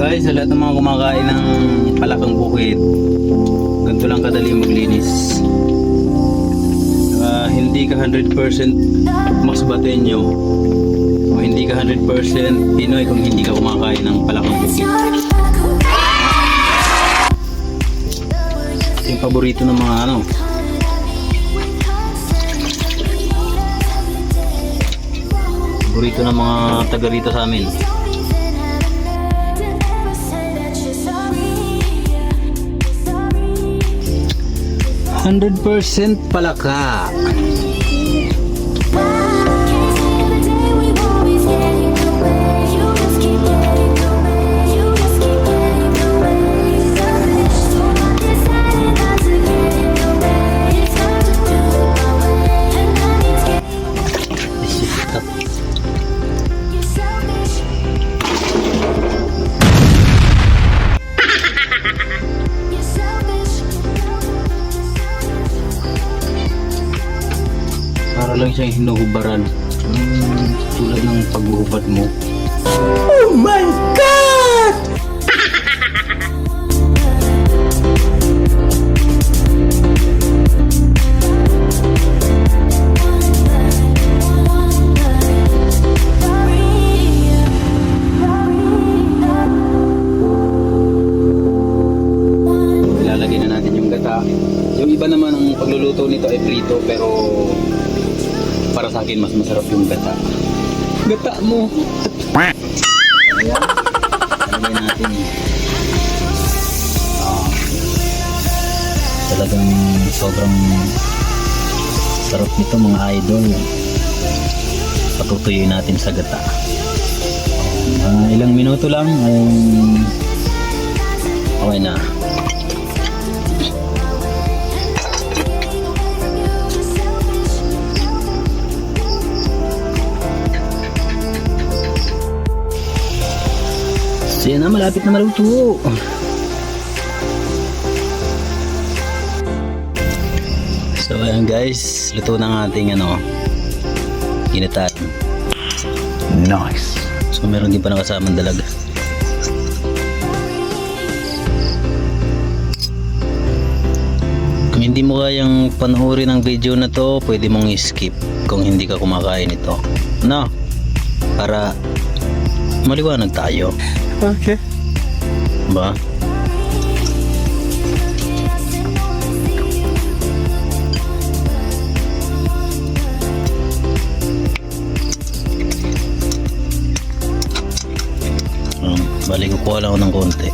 guys, sa lahat ng mga kumakain ng palakang bukid, ganito lang kadali maglinis. Hindi ka 100% Max Bateño o hindi ka 100% Pinoy kung hindi ka kumakain ng palakang bukid. Yung paborito ng mga paborito ng mga taga rito sa amin. 100% palaka. Para lang siyang hinuhubaran, tulad ng paghuhubad mo. Oh my God! Ilalagay na natin yung gata. Yung iba naman ang pagluluto nito ay prito, pero para sa akin mas masarap yung gata. Gata mo. Ayan. Lagay natin. Talagang sobrang sarap nito mga idol. Patutuyuin natin sa gata. Ilang minuto lang ay okay na. So yan na, malapit na maluto. So ayan guys, luto na ng ating ginataan. Nice. So meron din pa nakasamang dalaga. Kung hindi mo kayang panoorin ang video na to, pwede mong i-skip kung hindi ka kumakain ito. No? Para maliwanag tayo. Okay. Ba? Balik ko lang ako ng konti.